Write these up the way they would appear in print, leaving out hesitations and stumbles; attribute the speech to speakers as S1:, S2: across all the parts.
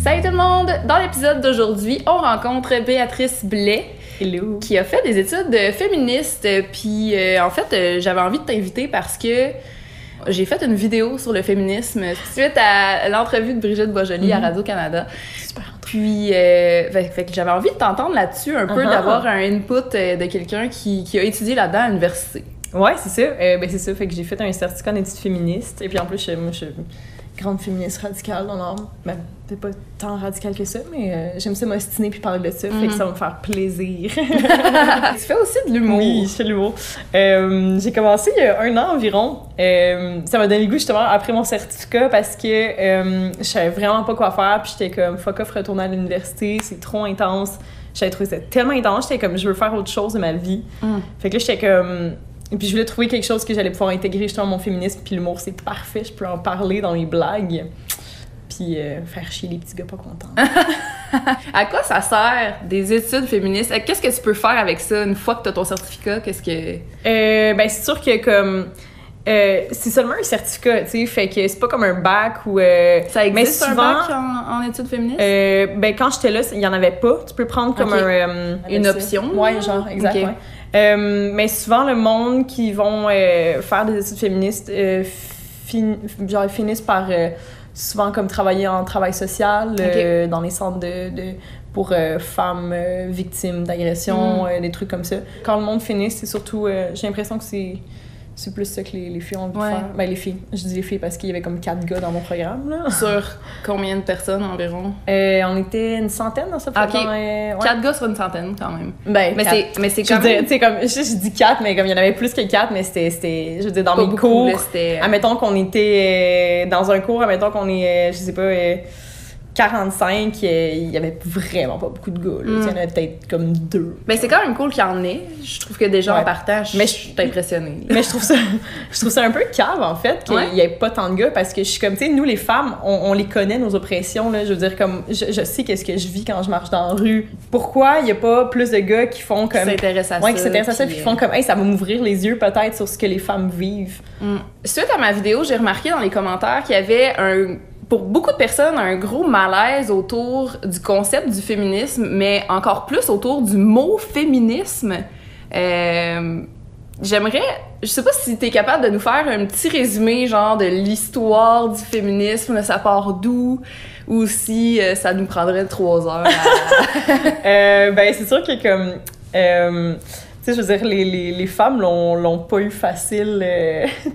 S1: Salut tout le monde! Dans l'épisode d'aujourd'hui, on rencontre Béatrice Blais.
S2: Hello.
S1: Qui a fait des études féministes. Puis en fait, j'avais envie de t'inviter parce que j'ai fait une vidéo sur le féminisme suite à l'entrevue de Brigitte Boisjoli à Radio-Canada.
S2: Super.
S1: Puis fait que j'avais envie de t'entendre là-dessus un peu, d'avoir un input de quelqu'un qui a étudié là-dedans à l'université.
S2: Ouais, c'est ça. C'est ça. Fait que j'ai fait un certificat en études féministes. Et puis en plus, moi, je suis grande féministe radicale dans l'âme. Ben, peut-être pas tant radicale que ça, mais j'aime ça m'ostiner puis parler de ça. Fait que ça va me faire plaisir.
S1: Tu fais aussi de l'humour.
S2: Oui, je fais de l'humour. J'ai commencé il y a 1 an environ. Ça m'a donné le goût justement après mon certificat parce que je savais vraiment pas quoi faire. Puis j'étais comme fuck off, retourner à l'université, c'est trop intense. J'avais trouvé ça tellement intense. J'étais comme je veux faire autre chose de ma vie. Fait que là, j'étais comme. Et puis je voulais trouver quelque chose que j'allais pouvoir intégrer justement mon féminisme, puis l'humour, c'est parfait, je peux en parler dans les blagues, puis faire chier les petits gars pas contents.
S1: À quoi ça sert, des études féministes? Qu'est-ce que tu peux faire avec ça une fois que tu as ton certificat? Qu'est-ce que...
S2: C'est sûr que comme... c'est seulement un certificat, tu sais, fait que c'est pas comme un bac ou...
S1: Ça existe
S2: souvent,
S1: un bac en études féministes?
S2: Quand j'étais là, il y en avait pas. Tu peux prendre comme
S1: une option?
S2: Ouais, genre, exact, ouais. Mais souvent, le monde qui vont faire des études féministes finissent par souvent comme travailler en travail social dans les centres pour femmes victimes d'agression, des trucs comme ça. Quand le monde finit, c'est surtout... j'ai l'impression que c'est plus ça que les filles ont envie de faire. Ben, les filles. Je dis les filles parce qu'il y avait comme 4 gars dans mon programme, là.
S1: Sur combien de personnes environ?
S2: On était une centaine dans ce programme.
S1: OK. 4 gars sur une centaine, quand même.
S2: Ben,
S1: mais c'est quand même...
S2: Tu sais, comme... Je dis 4, mais comme il y en avait plus que 4, mais c'était... Je veux dire, dans mes cours... Admettons qu'on était dans un cours, admettons qu'on est, je sais pas... 45, il y avait vraiment pas beaucoup de gars. Il y en avait peut-être comme 2.
S1: Mais c'est quand même cool qu'il y en ait. Je trouve que déjà en partant, je suis impressionnée.
S2: Mais je trouve ça un peu cave, en fait, qu'il y ait pas tant de gars, parce que je suis comme, tu sais, nous, les femmes, on les connaît, nos oppressions, là. Je veux dire, comme, je sais qu'est-ce que je vis quand je marche dans la rue. Pourquoi il y a pas plus de gars qui font comme...
S1: Qui s'intéressent à ça.
S2: Puis qui font comme, hey, ça va m'ouvrir les yeux, peut-être, sur ce que les femmes vivent.
S1: Suite à ma vidéo, j'ai remarqué dans les commentaires qu'il y avait pour beaucoup de personnes, un gros malaise autour du concept du féminisme, mais encore plus autour du mot féminisme. J'aimerais... Je sais pas si t'es capable de nous faire un petit résumé, genre, de l'histoire du féminisme, ça part d'où, ou si ça nous prendrait 3 heures.
S2: C'est sûr que comme... tu sais, je veux dire, les femmes l'ont pas eu facile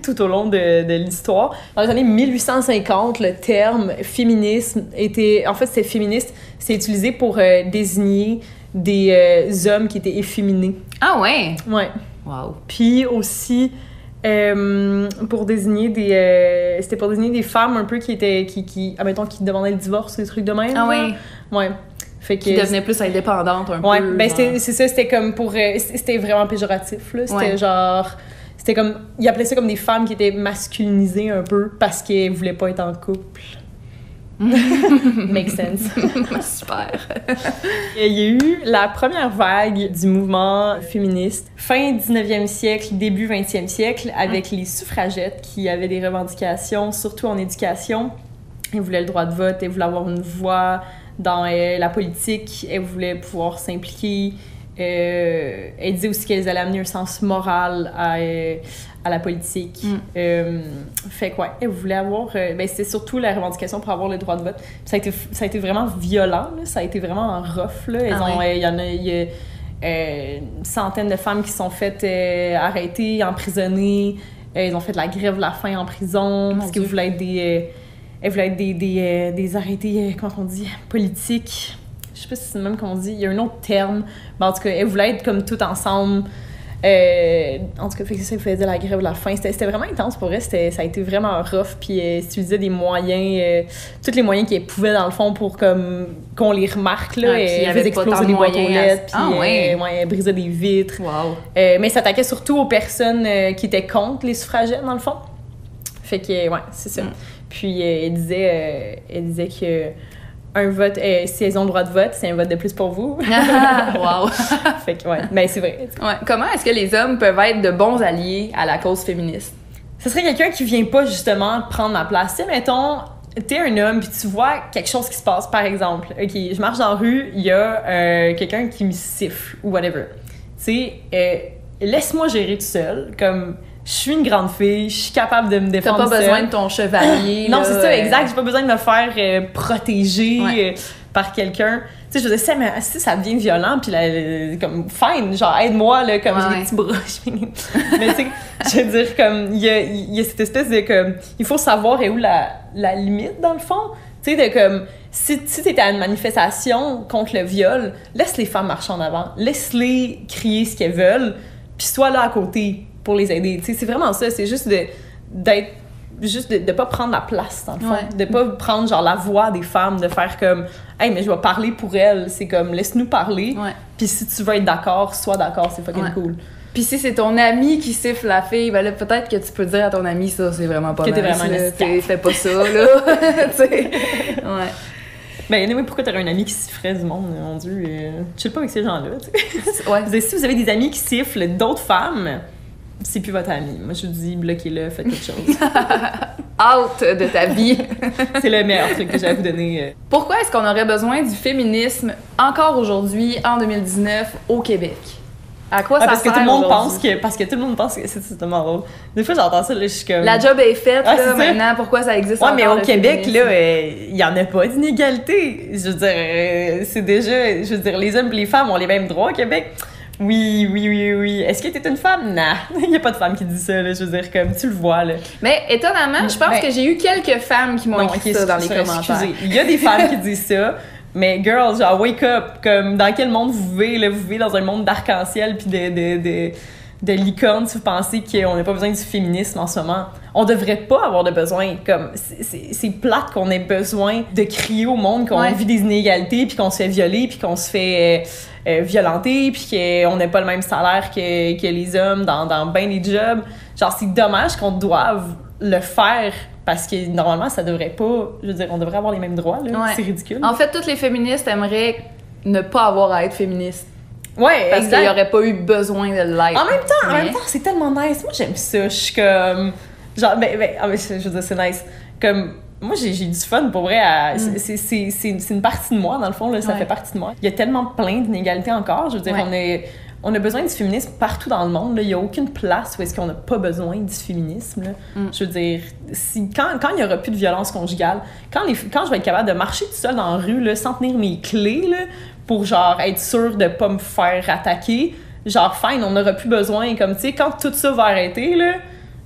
S2: tout au long de l'histoire. Dans les années 1850, le terme féminisme était... En fait, c'était féministe. C'est utilisé pour désigner des hommes qui étaient efféminés.
S1: Ah ouais?
S2: Ouais.
S1: Wow.
S2: Puis aussi, pour désigner c'était pour désigner des femmes un peu qui étaient... admettons, qui demandaient le divorce, des trucs de même.
S1: Ah ouais?
S2: Ouais. Fait que
S1: qui devenait plus indépendante un peu.
S2: Ouais, c'est ça, c'était comme pour... c'était vraiment péjoratif, là. C'était genre... C'était comme... Ils appelaient ça comme des femmes qui étaient masculinisées un peu parce qu'elles voulaient pas être en couple. Make sense.
S1: Super.
S2: Il y a eu la première vague du mouvement féministe, fin 19e siècle, début 20e siècle, avec les suffragettes qui avaient des revendications, surtout en éducation. Elles voulaient le droit de vote, elles voulaient avoir une voix dans la politique, elles voulaient pouvoir s'impliquer. Elles disaient aussi qu'elles allaient amener un sens moral à la politique. Fait que, ouais, elles voulaient avoir... c'était surtout la revendication pour avoir le droit de vote. Ça a été vraiment violent, là. Ça a été vraiment rough, là. Il y a une centaine de femmes qui sont faites arrêter, emprisonnées. Ils ont fait de la grève de la faim en prison parce qu'elles voulaient être elles voulaient être des arrêtés, comment on dit, politiques. Je sais pas si c'est le même qu'on dit. Il y a un autre terme. Mais en tout cas, elles voulaient être comme toutes ensemble. En tout cas, fait que ça faisait la grève de la faim. C'était vraiment intense pour elles. Ça a été vraiment rough. Puis ils utilisaient des moyens, tous les moyens qu'elles pouvaient dans le fond pour comme qu'on les remarque. Là, elles faisaient exploser des boîtes aux lettres. Puis elles brisaient des vitres.
S1: Wow.
S2: Mais ça s'attaquait surtout aux personnes qui étaient contre les suffragettes, dans le fond. Fait que, ouais, c'est ça. Puis elle disait que un vote, si elles ont le droit de vote, c'est un vote de plus pour vous.
S1: Wow!
S2: Fait que, ouais, ben c'est vrai.
S1: Ouais. Comment est-ce que les hommes peuvent être de bons alliés à la cause féministe?
S2: Ce serait quelqu'un qui vient pas, justement, prendre ma place. Tu sais, mettons, t'es un homme puis tu vois quelque chose qui se passe, par exemple, ok, je marche dans la rue, il y a quelqu'un qui me siffle ou whatever. Tu sais, laisse-moi gérer tout seul, comme je suis une grande fille, je suis capable de me défendre.
S1: T'as pas besoin de ton chevalier.
S2: Non,
S1: là,
S2: c'est ça, exact. J'ai pas besoin de me faire protéger
S1: Ouais.
S2: par quelqu'un. Tu sais, je veux dire, si ça devient violent, puis comme, fine, genre, aide-moi, là, comme, j'ai des petits bras. Mais tu sais, je veux dire, comme, il y a cette espèce de, comme, il faut savoir où la limite, dans le fond. Tu sais, de, comme, si t'es à une manifestation contre le viol, laisse les femmes marcher en avant. Laisse-les crier ce qu'elles veulent, puis sois là à côté pour les aider. Tu sais, c'est vraiment ça. C'est juste de pas prendre la place, dans le fond.
S1: Ouais.
S2: De pas prendre, genre, la voix des femmes, de faire comme, hey, mais je vais parler pour elles. C'est comme, laisse-nous parler.
S1: Ouais.
S2: Puis si tu veux être d'accord, sois d'accord. C'est fucking
S1: Ouais.
S2: cool.
S1: Puis si c'est ton ami qui siffle la fille, ben là, peut-être que tu peux dire à ton ami, ça, c'est vraiment pas
S2: Que t'es
S1: nice,
S2: vraiment
S1: là.
S2: une esclave.
S1: Fais pas ça, là. Tu sais. Ouais.
S2: Ben, anyway, pourquoi t'aurais un ami qui sifflerait du monde? Mon Dieu, chill pas avec ces gens-là, tu sais.
S1: Ouais.
S2: Je veux dire, si vous avez des amis qui sifflent d'autres femmes, c'est plus votre ami. Moi, je vous dis, bloquez-le, faites quelque chose.
S1: Out de ta vie.
S2: C'est le meilleur truc que j'ai à vous donner.
S1: Pourquoi est-ce qu'on aurait besoin du féminisme encore aujourd'hui, en 2019, au Québec? À quoi ça
S2: parce que
S1: sert
S2: tout le monde
S1: aujourd'hui?
S2: parce que tout le monde pense que c'est tellement drôle. Des fois, j'entends ça, là, je suis comme...
S1: La job est faite,
S2: Ah,
S1: là,
S2: c'est ça.
S1: maintenant, pourquoi ça existe
S2: Ouais,
S1: encore,
S2: mais au
S1: le
S2: Québec,
S1: féminisme?
S2: là, il y en a pas d'inégalité. Je veux dire, c'est déjà... Je veux dire, les hommes et les femmes ont les mêmes droits au Québec. Oui. Est-ce que t'es une femme? Non. Il y a pas de femme qui dit ça, là. Je veux dire, comme, tu le vois, là.
S1: Mais étonnamment, je pense
S2: Ben-
S1: que j'ai eu quelques femmes qui m'ont
S2: Non,
S1: écrit
S2: ok,
S1: ça dans les
S2: excusez,
S1: commentaires.
S2: Il y a des femmes qui disent ça, mais girls, genre, wake up! Comme, dans quel monde vous vivez, là? Vous vivez dans un monde d'arc-en-ciel puis de licorne si vous pensez qu'on n'a pas besoin du féminisme en ce moment. On devrait pas avoir de besoin. Comme, c'est plate qu'on ait besoin de crier au monde qu'on
S1: Ouais.
S2: vit des inégalités puis qu'on se fait violer puis qu'on se fait violenter puis qu'on n'a pas le même salaire que les hommes dans bien des jobs. Genre, c'est dommage qu'on doive le faire parce que normalement, ça devrait pas... Je veux dire, on devrait avoir les mêmes droits, là.
S1: Ouais.
S2: C'est ridicule.
S1: En fait, toutes les féministes aimeraient ne pas avoir à être féministes.
S2: Ouais,
S1: Parce
S2: exact.
S1: qu'il n'y aurait pas eu besoin de l'être.
S2: En même temps, c'est tellement nice. Moi, j'aime ça. Je suis comme... Genre, je veux dire, c'est nice. Comme... Moi, j'ai du fun, pour vrai. C'est une partie de moi, dans le fond, là, ça
S1: Ouais.
S2: fait partie de moi. Il y a tellement plein d'inégalités encore. Je veux dire,
S1: Ouais.
S2: on a besoin du féminisme partout dans le monde. Là. Il n'y a aucune place où est-ce qu'on n'a pas besoin du féminisme. Là. Je veux dire, quand il n'y aura plus de violence conjugale, quand je vais être capable de marcher tout seul dans la rue là, sans tenir mes clés là, pour genre être sûre de ne pas me faire attaquer, genre, fine, on n'aura plus besoin. Comme, tu sais, quand tout ça va arrêter, là,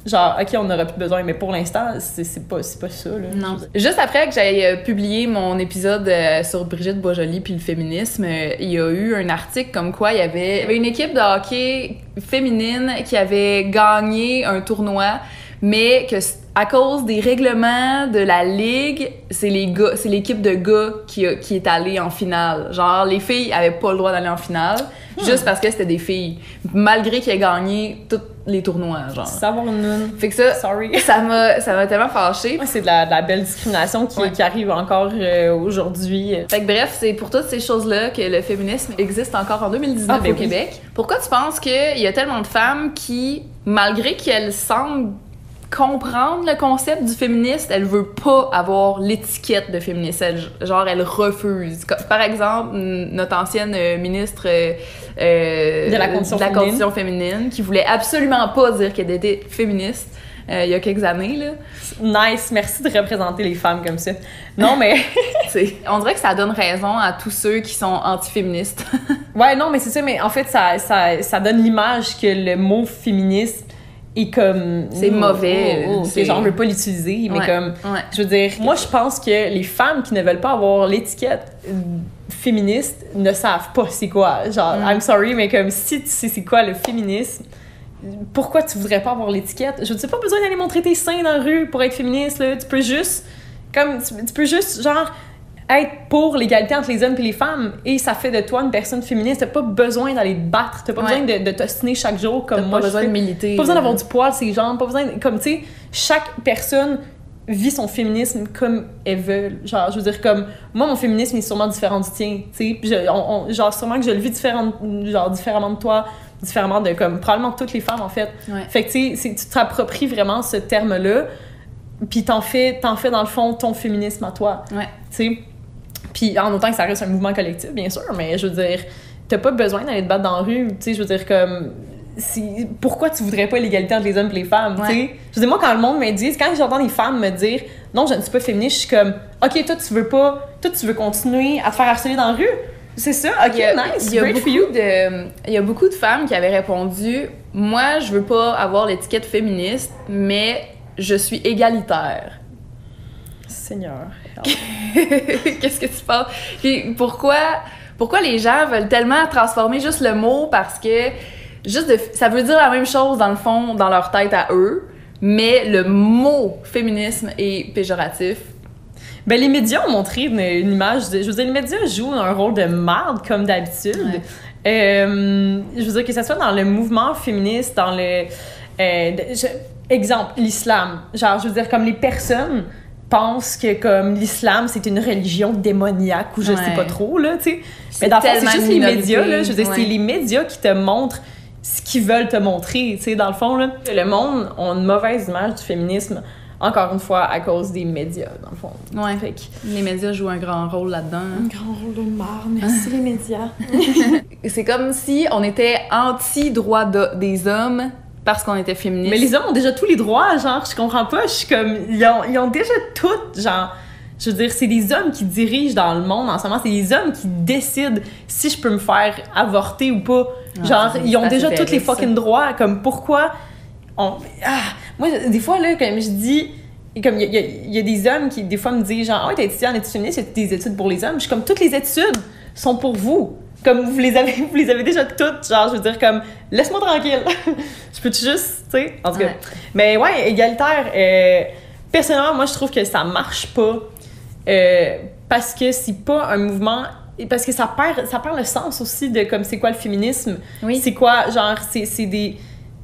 S2: genre, OK, on n'aura plus besoin, mais pour l'instant, c'est pas ça, là.
S1: Non. Juste après que j'ai publié mon épisode sur Brigitte Boisjoli puis le féminisme, il y a eu un article comme quoi il y avait une équipe de hockey féminine qui avait gagné un tournoi, mais que à cause des règlements de la ligue, c'est l'équipe de gars qui est allée en finale. Genre, les filles avaient pas le droit d'aller en finale, juste parce que c'était des filles, malgré qu'ils aient gagné tous les tournois, genre.
S2: Savoir une...
S1: Fait que ça,
S2: Sorry.
S1: ça m'a tellement fâchée.
S2: Ouais, c'est de la belle discrimination qui arrive encore aujourd'hui.
S1: Fait que bref, c'est pour toutes ces choses-là que le féminisme existe encore en 2019
S2: ben
S1: au
S2: oui.
S1: Québec. Pourquoi tu penses qu'il y a tellement de femmes qui, malgré qu'elles semblent comprendre le concept du féministe, elle veut pas avoir l'étiquette de féministe. Elle refuse. Par exemple, notre ancienne ministre
S2: de la condition
S1: féminine qui voulait absolument pas dire qu'elle était féministe il y a quelques années, là.
S2: Nice, merci de représenter les femmes comme ça. Non, mais...
S1: On dirait que ça donne raison à tous ceux qui sont anti-féministes.
S2: Ouais, non, mais c'est ça, mais en fait, ça donne l'image que le mot féministe est comme...
S1: C'est mauvais.
S2: C'est genre, je veux pas l'utiliser, mais
S1: Ouais,
S2: comme...
S1: ouais.
S2: Je veux dire, moi, je pense que les femmes qui ne veulent pas avoir l'étiquette féministe ne savent pas c'est quoi. Genre, I'm sorry, mais comme si tu sais c'est quoi le féminisme, pourquoi tu voudrais pas avoir l'étiquette? Je veux dire, pas besoin d'aller montrer tes seins dans la rue pour être féministe, là. Tu peux juste... Comme, tu peux juste, genre... être pour l'égalité entre les hommes et les femmes, et ça fait de toi une personne féministe. T'as pas besoin d'aller te battre, t'as pas besoin de t'ostiner chaque jour comme
S1: T'as
S2: moi.
S1: pas besoin
S2: je
S1: de
S2: fais.
S1: militer.
S2: Pas besoin d'avoir du poil sur ses jambes, pas besoin... Comme, tu sais, chaque personne vit son féminisme comme elle veut. Genre, je veux dire, comme... Moi, mon féminisme est sûrement différent du tien, tu sais. Genre, sûrement que je le vis différemment de toi, différemment de, comme, probablement toutes les femmes, en fait.
S1: Ouais.
S2: Fait que, tu sais, tu t'appropries vraiment ce terme-là. puis t'en fais dans le fond ton féminisme à toi.
S1: Ouais.
S2: Tu sais. Puis en autant que ça reste un mouvement collectif, bien sûr, mais je veux dire, t'as pas besoin d'aller te battre dans la rue, tu sais, je veux dire, comme... Pourquoi tu voudrais pas l'égalité entre les hommes et les femmes, tu sais? Je veux dire, moi, quand le monde me dit, quand j'entends des femmes me dire « Non, je ne suis pas féministe », je suis comme « OK, toi, tu veux continuer à te faire harceler dans la rue? » C'est ça? OK, nice, great for you.
S1: Il y a beaucoup de femmes qui avaient répondu « Moi, je veux pas avoir l'étiquette féministe, mais je suis égalitaire. »
S2: Seigneur.
S1: Qu'est-ce que tu penses? Puis pourquoi les gens veulent tellement transformer juste le mot parce que ça veut dire la même chose dans le fond, dans leur tête à eux, mais le mot féminisme est péjoratif.
S2: Ben, les médias ont montré une image je veux dire, les médias jouent un rôle de marde comme d'habitude. Ouais. Je veux dire que ce soit dans le mouvement féministe, dans le... exemple, l'islam. Genre, je veux dire, comme les personnes pensent que comme l'islam, c'est une religion démoniaque ou je sais pas trop, là, tu sais. Mais dans le fond, c'est juste les médias, là. Je veux dire, c'est les médias qui te montrent ce qu'ils veulent te montrer, tu sais, dans le fond, là. Le monde a une mauvaise image du féminisme, encore une fois, à cause des médias, dans le fond.
S1: Ouais, fait que les médias jouent un grand rôle là-dedans.
S2: Un grand rôle de marre, merci les médias.
S1: C'est comme si on était anti-droit des hommes parce qu'on était féministe.
S2: Mais les hommes ont déjà tous les droits, genre, je comprends pas, je suis comme... Ils ont déjà tout, genre... Je veux dire, c'est des hommes qui dirigent dans le monde en ce moment, c'est des hommes qui décident si je peux me faire avorter ou pas. Genre, ils ont déjà tous les fucking droits, comme pourquoi... Moi, des fois, là, comme je dis... Comme il y a des hommes qui, des fois, me disent genre « Ah ouais, t'as étudié en études féministes, il y a des études pour les hommes. » Je suis comme « Toutes les études sont pour vous. » Comme vous les avez déjà toutes, genre, je veux dire, comme, laisse-moi tranquille. Je peux juste, tu sais, en tout cas. Mais ouais, égalitaire, personnellement, moi, je trouve que ça marche pas parce que c'est pas un mouvement, parce que ça perd le sens aussi de, comme, c'est quoi le féminisme? Oui. C'est quoi, genre, c'est des...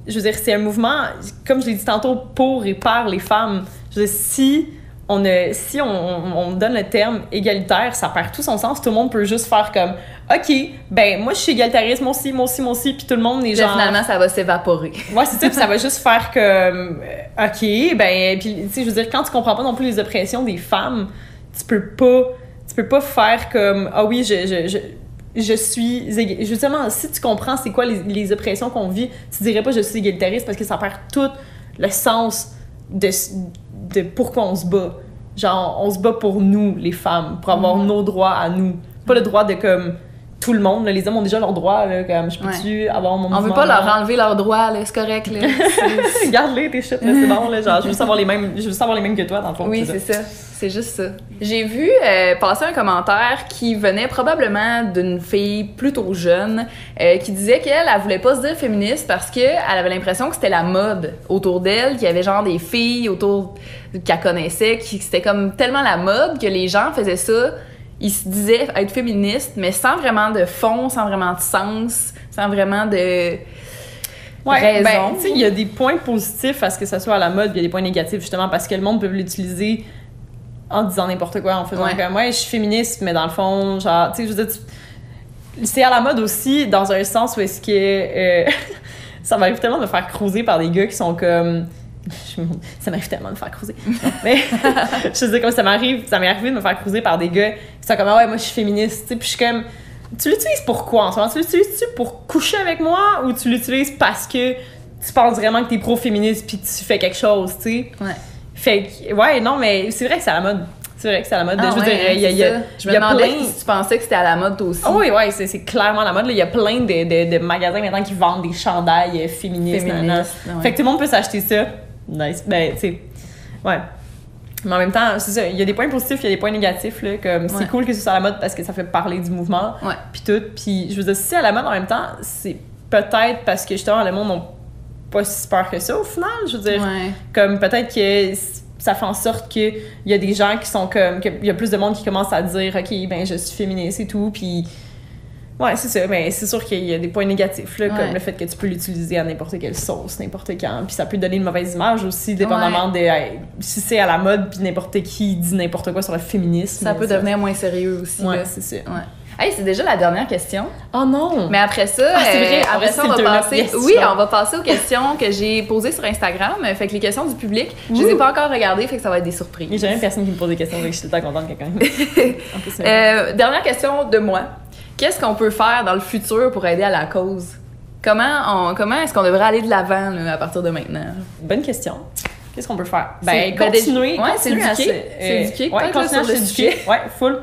S2: Je veux dire, c'est un mouvement, comme je l'ai dit tantôt, pour et par les femmes. Je veux dire, si on donne le terme égalitaire, ça perd tout son sens. Tout le monde peut juste faire comme OK, ben moi je suis égalitariste, moi aussi, puis tout le monde est genre...
S1: Finalement, ça va s'évaporer.
S2: Ouais, c'est ça, puis ça va juste faire comme OK, ben, puis tu sais, je veux dire, quand tu comprends pas non plus les oppressions des femmes, tu peux pas faire comme ah oui, je suis... Justement, si tu comprends c'est quoi les oppressions qu'on vit, tu dirais pas je suis égalitariste parce que ça perd tout le sens de pourquoi on se bat. Genre, on se bat pour nous, les femmes, pour avoir nos droits à nous. Pas le droit de, comme, tout le monde. Là, les hommes ont déjà leurs droits, là, comme, je peux-tu avoir mon mouvement?
S1: On veut pas leur enlever leurs droits, là, c'est correct, là.
S2: Garde-les, tes shit, là, c'est bon, là. Genre, je veux savoir les mêmes que toi, dans le fond.
S1: Oui, c'est ça. C'est juste ça. J'ai vu passer un commentaire qui venait probablement d'une fille plutôt jeune qui disait qu'elle voulait pas se dire féministe parce qu'elle avait l'impression que c'était la mode autour d'elle, qu'il y avait genre des filles autour qu'elle connaissait, c'était comme tellement la mode que les gens faisaient ça. Ils se disaient être féministes, mais sans vraiment de fond, sans vraiment de sens, sans vraiment de...
S2: Ouais, ben, tu sais, il y a des points positifs à ce que ça soit à la mode, puis il y a des points négatifs, justement, parce que le monde peut l'utiliser en disant n'importe quoi, en faisant comme, ouais, je suis féministe, mais dans le fond, genre, tu sais, je veux dire, c'est à la mode aussi, dans un sens où est-ce que ça m'arrive tellement de me faire cruiser par des gars qui sont comme... Ça m'arrive tellement de me faire cruiser. Mais je veux dire, comme ça m'est arrivé de me faire cruiser par des gars qui sont comme, ah ouais, moi je suis féministe, tu sais, puis je suis comme, tu l'utilises pour quoi en ce moment? Tu l'utilises-tu pour coucher avec moi ou tu l'utilises parce que tu penses vraiment que t'es pro-féministe puis tu fais quelque chose, tu sais? Ouais. Fait que, ouais, non, mais c'est vrai que c'est à la mode. C'est vrai que c'est à la mode.
S1: Je veux dire, je me demandais si tu pensais que c'était à la mode toi aussi.
S2: Oh, oui, c'est clairement à la mode. Il y a plein de magasins maintenant qui vendent des chandails féministes. Fait que tout le monde peut s'acheter ça. Nice. Ben, tu sais, ouais. Mais en même temps, c'est ça, il y a des points positifs, il y a des points négatifs, là, comme c'est cool que ce soit à la mode parce que ça fait parler du mouvement, puis tout. Puis je veux dire, si c'est à la mode en même temps, c'est peut-être parce que justement, le monde n'a pas si peur que ça au final. Je veux dire, comme peut-être que ça fait en sorte qu'il y a des gens qui sont comme, qu'il y a plus de monde qui commence à dire, OK, ben je suis féministe et tout, puis ouais, c'est ça, mais c'est sûr qu'il y a des points négatifs, là, comme le fait que tu peux l'utiliser à n'importe quelle sauce, n'importe quand, puis ça peut donner une mauvaise image aussi, dépendamment de si c'est à la mode, puis n'importe qui dit n'importe quoi sur le féminisme.
S1: Ça peut devenir moins sérieux aussi.
S2: Ouais,
S1: là.
S2: c'est ça.
S1: Ouais. Hey, c'est déjà la dernière question.
S2: Oh non!
S1: Mais après ça,
S2: c'est vrai.
S1: après ça, on
S2: c'est
S1: va
S2: le
S1: passer.
S2: yes,
S1: Oui,
S2: non.
S1: on va passer aux questions que j'ai posées sur Instagram. Fait que les questions du public, je les ai pas encore regardées, fait que ça va être des surprises.
S2: Il y a jamais personne qui me pose des questions, donc je suis tout le temps contente que quelqu'un.
S1: Dernière question de moi. Qu'est-ce qu'on peut faire dans le futur pour aider à la cause? Comment est-ce qu'on devrait aller de l'avant là, à partir de maintenant?
S2: Bonne question. Qu'est-ce qu'on peut faire?
S1: Continuer.
S2: Ouais,
S1: s'éduquer. S'éduquer,
S2: ouais,
S1: peut-être,
S2: continuer à
S1: sur le
S2: s'éduquer.
S1: sujet.
S2: Ouais, full.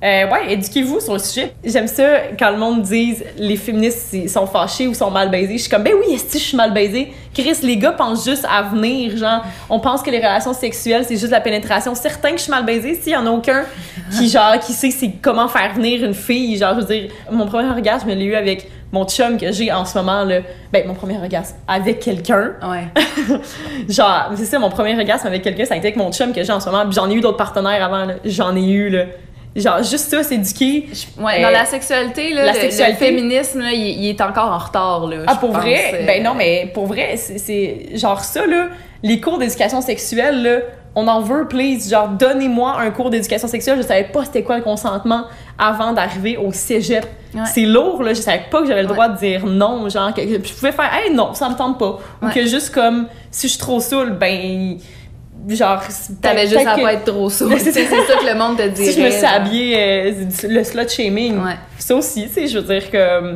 S2: Ouais, éduquez-vous sur le sujet. J'aime ça quand le monde dise les féministes sont fâchés ou sont mal baisés. Je suis comme, ben oui, est-ce que je suis mal baisée? Chris, les gars pensent juste à venir, genre, on pense que les relations sexuelles, c'est juste la pénétration. Certains que je suis mal baisée, s'il y en a aucun qui sait c'est comment faire venir une fille. Genre, je veux dire, mon premier orgasme, je l'ai eu avec mon chum que j'ai en ce moment, là. Ben, mon premier orgasme avec quelqu'un.
S1: Ouais.
S2: Genre, c'est ça, mon premier orgasme avec quelqu'un, ça a été avec mon chum que j'ai en ce moment. Puis j'en ai eu d'autres partenaires avant, là. J'en ai eu, là. Genre, juste ça, s'éduquer.
S1: Ouais, dans la sexualité, là, le féminisme, là, il est encore en retard, là.
S2: Ah, pour vrai? Ben non, mais pour vrai, c'est genre ça, là, les cours d'éducation sexuelle, là, on en veut, please. Genre, donnez-moi un cours d'éducation sexuelle. Je savais pas c'était quoi le consentement avant d'arriver au cégep. Ouais. C'est lourd, là. Je savais pas que j'avais le droit de dire non. Genre, que je pouvais faire, hey, non, ça me tente pas. Ou que juste comme, si je suis trop saoule, ben. Genre,
S1: t'avais juste à pas être trop saoule. C'est ça que le monde te dirait.
S2: Si je me suis habillée, le slut shaming. Ouais. Ça aussi, tu sais, je veux dire que.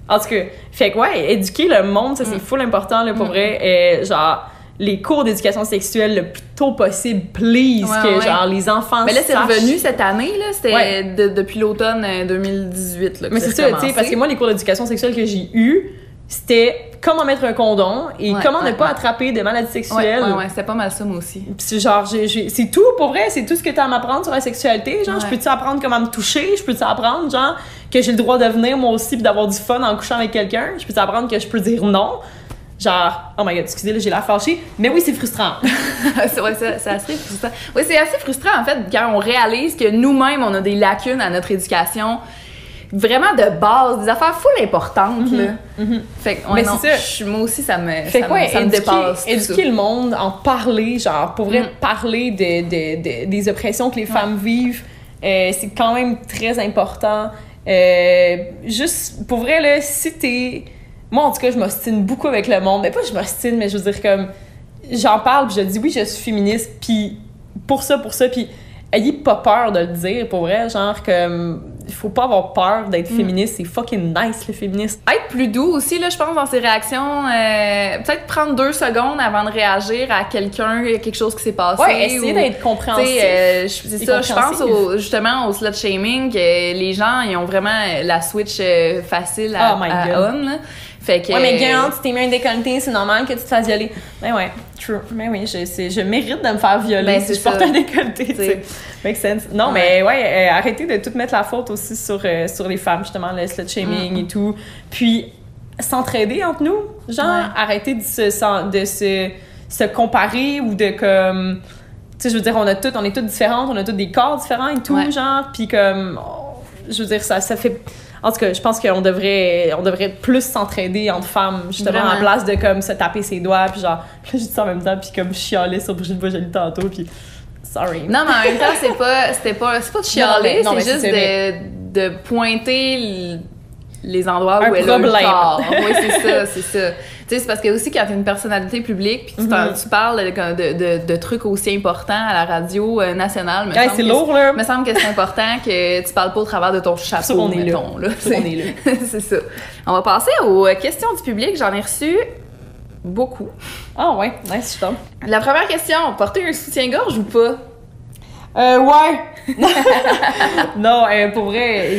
S2: En tout cas, fait que ouais, éduquer le monde, ça c'est full important, là, pour vrai. Genre, les cours d'éducation sexuelle le plus tôt possible, please, genre les enfants.
S1: Mais là, c'est revenu cette année, là. C'était depuis l'automne 2018, là.
S2: Mais c'est ça, tu sais, parce que moi, les cours d'éducation sexuelle que j'ai eus, c'était comment mettre un condom et comment ne pas attraper de maladies sexuelles.
S1: Ouais, c'était pas mal ça, moi aussi.
S2: Puis genre, c'est tout, pour vrai, c'est tout ce que t'as à m'apprendre sur la sexualité. Genre, je peux-tu apprendre comment me toucher? Je peux-tu apprendre, genre, que j'ai le droit de venir, moi aussi, puis d'avoir du fun en couchant avec quelqu'un? Je peux-tu apprendre que je peux dire non? Genre, oh my god, excusez, là, j'ai l'air fâchée. Mais oui, c'est frustrant.
S1: C'est assez frustrant. Oui, c'est assez frustrant, en fait, quand on réalise que nous-mêmes, on a des lacunes à notre éducation. Vraiment de base, des affaires full importantes, là. Fait que, non, moi aussi, ça me dépasse.
S2: Éduquer le monde, en parler, genre, pour vrai, parler des oppressions que les femmes vivent, c'est quand même très important. Juste, pour vrai, là, si t'es... Moi, en tout cas, je m'ostine beaucoup avec le monde. Mais pas je m'ostine, mais je veux dire, comme... J'en parle, puis je dis, oui, je suis féministe, puis pour ça, puis ayez pas peur de le dire, pour vrai, genre, comme... Il faut pas avoir peur d'être féministe, c'est fucking nice, le féministe.
S1: Être plus doux aussi, là, je pense, dans ses réactions. Peut-être prendre 2 secondes avant de réagir à quelqu'un, quelque chose qui s'est passé.
S2: Ouais, essayer d'être compréhensif.
S1: C'est ça, je pense justement au slut-shaming, que les gens, ils ont vraiment la switch facile à on, là. Fait que...
S2: Ouais, mais Guillaume, tu t'es mis un décolleté, c'est normal que tu te fasses violer. Ben ouais, true. Ben oui, je mérite de me faire violer si je porte un décolleté, tu sais. Make sense. Non, mais ouais, arrêtez de tout mettre la faute aussi sur les femmes, justement, le slut-shaming et tout. Puis, s'entraider entre nous. Genre, arrêter de se comparer ou de comme... Tu sais, je veux dire, on est toutes différentes, on a toutes des corps différents et tout, genre. Puis comme... Je veux dire, ça fait... En tout cas, je pense qu'on devrait plus s'entraider entre femmes, justement, en place de comme se taper ses doigts, puis genre, là, j'ai dit ça en même temps, puis comme chialer sur Brigitte Boisjoli tantôt, puis sorry.
S1: Non, mais en même temps, c'est pas de chialer, c'est juste de pointer les endroits où elle a le corps. Oui, c'est ça. Tu sais, c'est parce que aussi, quand t'es une personnalité publique, puis tu parles de trucs aussi importants à la radio nationale,
S2: c'est lourd, là.
S1: Me semble que c'est important que tu parles pas au travers de ton chapeau, mettons. Là.
S2: On est là.
S1: C'est ça. On va passer aux questions du public. J'en ai reçu beaucoup.
S2: Ah ouais, nice, je tombe.
S1: La première question, porter un soutien-gorge ou pas?
S2: Ouais. Non, pour vrai,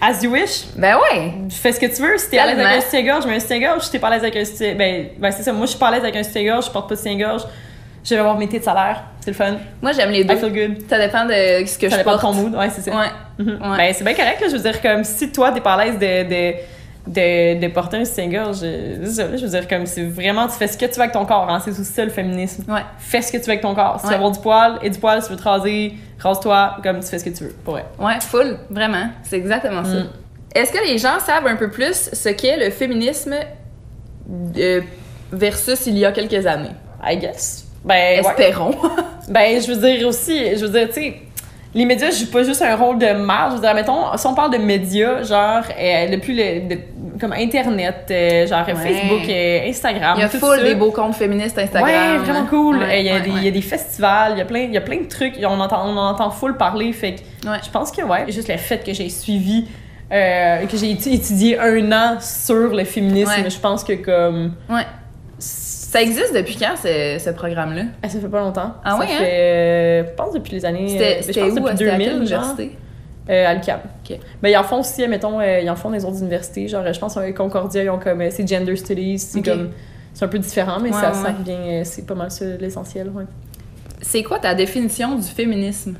S2: as you wish.
S1: Ben ouais.
S2: Fais ce que tu veux. Si t'es à l'aise avec un soutien-gorge, mets un soutien-gorge. Si t'es pas à l'aise avec un soutien... Ben c'est ça. Moi, je suis pas à l'aise avec un soutien-gorge. Je porte pas de soutien-gorge. Je vais avoir mes de salaire. C'est le fun.
S1: Moi, j'aime les deux.
S2: I feel good.
S1: Ça dépend de ce que je porte.
S2: Ça dépend de ton mood. Ouais, c'est ça.
S1: Ouais.
S2: Ben, c'est bien correct, là. Je veux dire, comme si toi, t'es pas à l'aise de porter un soutien-gorge, je veux dire, comme c'est vraiment, tu fais ce que tu veux avec ton corps, hein, c'est aussi ça le féminisme. Ouais. Fais ce que tu veux avec ton corps. Si tu veux avoir du poil, et du poil, si tu veux te raser, rase-toi, comme tu fais ce que tu veux, pour vrai.
S1: Ouais, full, vraiment. C'est exactement ça. Est-ce que les gens savent un peu plus ce qu'est le féminisme versus il y a quelques années?
S2: I guess. Ben,
S1: espérons.
S2: Ben, je veux dire aussi, tu sais, les médias jouent pas juste un rôle de merde. Je veux dire, mettons, si on parle de médias, genre, depuis comme Internet, genre Facebook, Instagram,
S1: il y a
S2: tout
S1: full
S2: ça.
S1: des beaux comptes féministes Instagram.
S2: Ouais, vraiment cool.
S1: Ouais,
S2: il y a des festivals, il y a plein de trucs. On en entend full parler. Fait que je pense que, juste le fait que j'ai suivi, que j'ai étudié 1 an sur le féminisme, je pense que comme...
S1: Ouais. Ça existe depuis quand, ce programme-là?
S2: Ça fait pas longtemps.
S1: Ah oui,
S2: je pense depuis les années...
S1: C'était où?
S2: Depuis 2000,
S1: à quelle université?
S2: À l'UQAM.
S1: OK.
S2: Ben, ils en font aussi, mettons, ils en font dans les autres universités. Genre, je pense qu'à Concordia, ils ont comme... c'est Gender Studies, c'est comme... C'est un peu différent, mais ça revient... c'est pas mal ça, l'essentiel, ouais.
S1: C'est quoi ta définition du féminisme?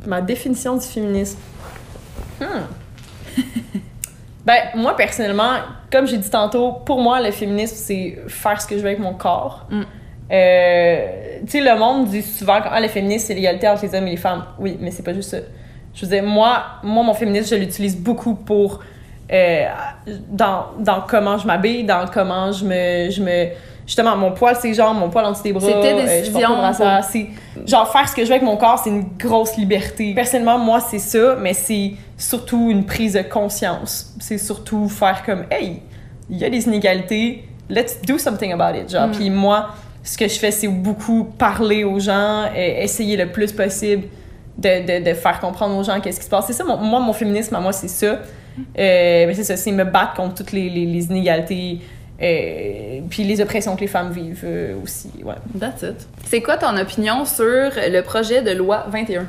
S2: Ma définition du féminisme? Ben, moi, personnellement, comme j'ai dit tantôt, pour moi, le féminisme, c'est faire ce que je veux avec mon corps. Tu sais, le monde dit souvent que le féminisme, c'est l'égalité entre les hommes et les femmes. Oui, mais c'est pas juste ça. Je veux dire, moi mon féminisme, je l'utilise beaucoup pour... dans comment je m'habille, dans comment je me justement, mon poil, c'est genre mon poil en dessous des bras.
S1: C'est tes décisions.
S2: C'est genre faire ce que je veux avec mon corps, c'est une grosse liberté. Personnellement, moi, c'est ça, mais c'est surtout une prise de conscience. C'est surtout faire comme, hey, il y a des inégalités, let's do something about it. Genre, puis moi, ce que je fais, c'est beaucoup parler aux gens, essayer le plus possible de faire comprendre aux gens qu'est-ce qui se passe. C'est ça, mon féminisme, à moi, c'est ça. Mais c'est ça, c'est me battre contre toutes les inégalités. Puis les oppressions que les femmes vivent aussi,
S1: That's it. C'est quoi ton opinion sur le projet de loi 21?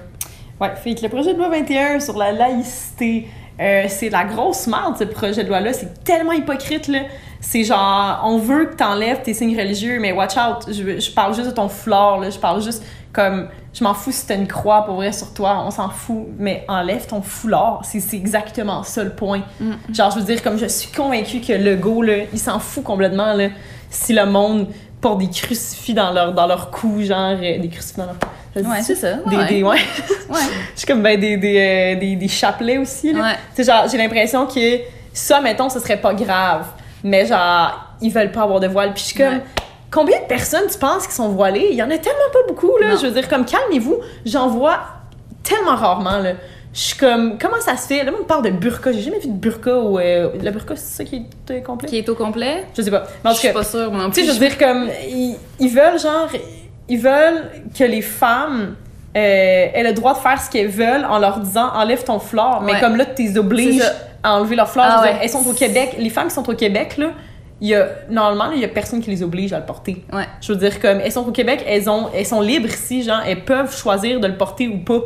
S2: Fait que le projet de loi 21 sur la laïcité, c'est la grosse merde, ce projet de loi-là. C'est tellement hypocrite, là. C'est genre, on veut que t'enlèves tes signes religieux, mais watch out, je parle juste de ton foulard, là. Je parle juste comme... Je m'en fous si t'as une croix pour vrai sur toi, on s'en fout, mais enlève ton foulard. C'est exactement ça le point. Genre, je veux dire, comme je suis convaincue que Legault, là, il s'en fout complètement, là, si le monde porte des crucifix dans leur cou, genre, des crucifix dans leur cou.
S1: C'est ça.
S2: Je suis comme, des chapelets aussi, là. Tu sais, genre, j'ai l'impression que ça, mettons, ce serait pas grave, mais genre, ils veulent pas avoir de voile, puis je suis comme... Combien de personnes tu penses qui sont voilées? Il y en a tellement pas beaucoup, là. Non. Je veux dire, comme, calmez-vous. J'en vois tellement rarement, là. Je suis comme, comment ça se fait? Là, on me parle de burqa. J'ai jamais vu de burqa ou... la burqa, c'est ça qui est complet?
S1: Qui est au complet?
S2: Je sais pas.
S1: Je suis pas sûre, moi non plus.
S2: Tu sais, je veux dire, comme, ils veulent, genre... Ils veulent que les femmes aient le droit de faire ce qu'elles veulent en leur disant « Enlève ton foulard ». Mais comme là, tu les obliges à enlever leur foulard. Je veux dire, elles sont au Québec. Les femmes qui sont au Québec, là, normalement, il y a personne qui les oblige à le porter. Je veux dire, comme, elles sont au Québec, elles sont libres ici, genre, elles peuvent choisir de le porter ou pas.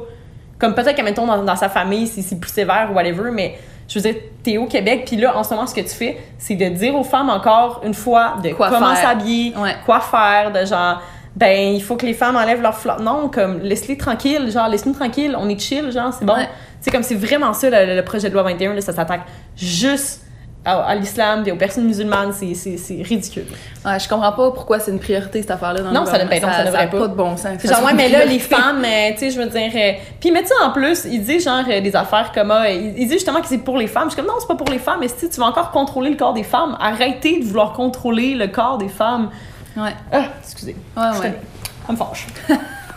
S2: Comme peut-être qu'à, mettons, dans sa famille, c'est plus sévère ou whatever, mais je veux dire, t'es au Québec, puis là, en ce moment, ce que tu fais, c'est de dire aux femmes encore une fois de comment s'habiller, quoi faire, de genre, ben, il faut que les femmes enlèvent leur fleurs. Non, comme, laisse-les tranquilles, genre, laisse-nous tranquilles, on est chill, genre, c'est bon. Tu sais, comme, c'est vraiment ça, le projet de loi 21, là, ça s'attaque juste à l'islam et aux personnes musulmanes, c'est ridicule.
S1: Je comprends pas pourquoi c'est une priorité cette affaire-là dans
S2: non, ça devrait
S1: pas de bon sens.
S2: Genre, mais là, les femmes, tu sais, je veux dire... Puis, mais tu sais, en plus, ils disent genre des affaires comme... ils disent justement que c'est pour les femmes. Je suis comme, non, c'est pas pour les femmes, mais si tu vas encore contrôler le corps des femmes, arrêtez de vouloir contrôler le corps des femmes. Excusez. Ça me fâche.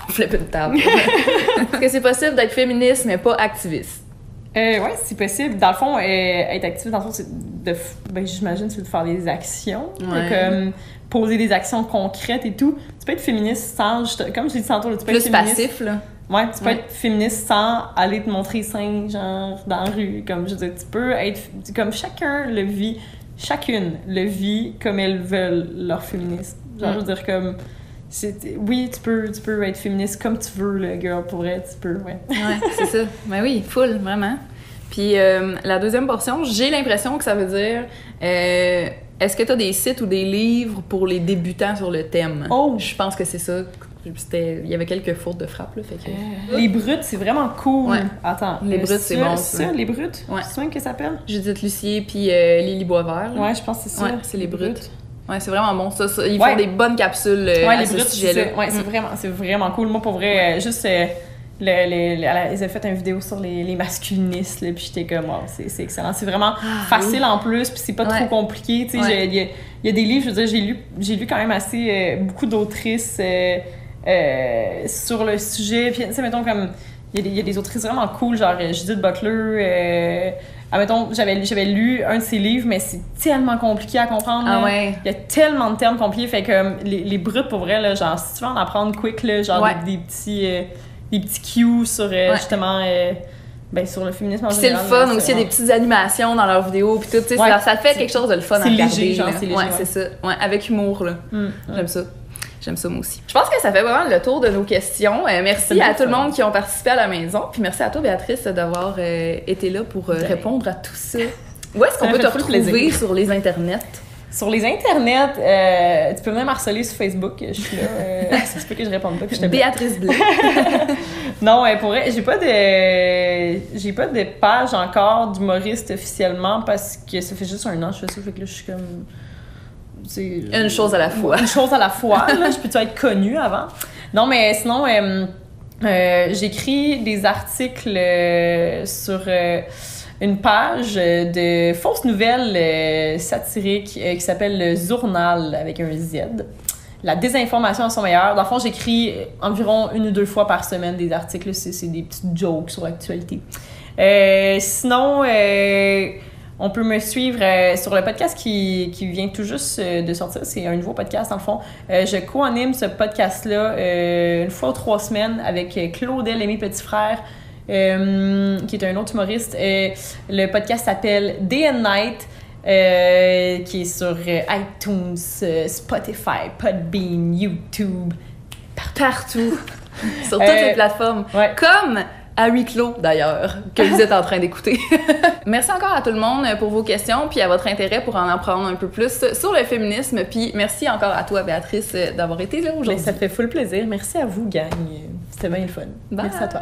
S1: On flippe une table. Est-ce que c'est possible d'être féministe, mais pas activiste?
S2: C'est possible. Dans le fond, être active, dans le fond, c'est j'imagine, c'est de faire des actions. Comme poser des actions concrètes et tout. Tu peux être féministe sans, comme je l'ai dit tantôt, tu peux
S1: plus
S2: être féministe.
S1: Passif, là.
S2: Tu peux être féministe sans aller te montrer sein, genre, dans la rue. Comme, je veux dire, tu peux être... Comme chacune le vit comme elles veulent leur féminisme. Genre, je veux dire, comme... Oui, tu peux être féministe comme tu veux, le girl, pour vrai, tu peux,
S1: c'est ça. Ben oui, full, vraiment. Puis la deuxième portion, j'ai l'impression que ça veut dire... est-ce que tu as des sites ou des livres pour les débutants sur le thème? Je pense que c'est ça. Il y avait quelques fautes de frappe, là, fait que...
S2: Les Brutes, c'est vraiment cool. Attends.
S1: Les Brutes, c'est bon,
S2: ça. Les Brutes? C'est ça que ça s'appelle?
S1: Judith Lucier puis Lily Boisvert.
S2: Ouais, je pense que c'est ça.
S1: C'est les Brutes. Ouais, c'est vraiment bon. Ça, ils font des bonnes capsules à
S2: les
S1: ce
S2: Brutes,
S1: sujet-là.
S2: C'est vraiment cool. Moi, pour vrai, juste... ils avaient fait une vidéo sur les masculinistes, là, puis j'étais comme, c'est excellent. C'est vraiment facile en plus, puis c'est pas trop compliqué. Tu sais, il y a des livres, je veux dire, j'ai lu quand même assez beaucoup d'autrices sur le sujet. Puis, tu sais, mettons, comme il y a des autrices vraiment cool, genre Judith Butler. Admettons, j'avais lu un de ses livres, mais c'est tellement compliqué à comprendre.
S1: Ah ouais.
S2: Il y a tellement de termes compliqués, fait que les brutes, pour vrai, là, genre, si tu veux en apprendre quick, là, genre des petits cues sur, justement... sur le féminisme en général.
S1: C'est le fun aussi, il y a des petites animations dans leurs vidéos, puis tout, tu sais, ça fait quelque chose de le fun à regarder.
S2: Léger, genre, c'est léger,
S1: ouais, c'est ça. Ouais, avec humour, là. J'aime ça. J'aime ça, moi aussi. Je pense que ça fait vraiment le tour de nos questions. Merci à tout le monde qui ont participé à la maison, puis merci à toi, Béatrice, d'avoir été là pour répondre à tout ça. Où est-ce qu'on peut te retrouver sur les internets?
S2: Sur les internets, tu peux même harceler sur Facebook. Je suis là. Ça se peut que je réponde pas. Puis je te
S1: Béatrice Blais.
S2: Non, pour vrai, j'ai pas de page encore d'humoriste officiellement parce que ça fait juste 1 an que je fais ça. Fait que là, je suis comme.
S1: Une chose à la fois.
S2: Une chose à la fois. Là, je peux-tu être connue avant? Non, mais sinon, j'écris des articles sur une page de fausses nouvelles satiriques qui s'appelle le Journal avec un Z. La désinformation à son meilleur. Dans le fond, j'écris environ 1 ou 2 fois par semaine des articles. C'est des petites jokes sur l'actualité. Sinon, on peut me suivre sur le podcast qui vient tout juste de sortir. C'est un nouveau podcast, dans le fond. Je co-anime ce podcast-là 1 fois ou 3 semaines avec Claudel Aimé Petit-Frère, qui est un autre humoriste. Le podcast s'appelle Day and Night, qui est sur iTunes, Spotify, Podbean, YouTube, partout.
S1: Sur toutes les plateformes.
S2: Ouais.
S1: Comme Harry Clos, d'ailleurs, que vous êtes en train d'écouter. Merci encore à tout le monde pour vos questions puis à votre intérêt pour en apprendre un peu plus sur le féminisme. Puis merci encore à toi, Béatrice, d'avoir été là aujourd'hui.
S2: Ça fait full plaisir. Merci à vous, gang. C'était bien le fun.
S1: Bye.
S2: Merci à toi.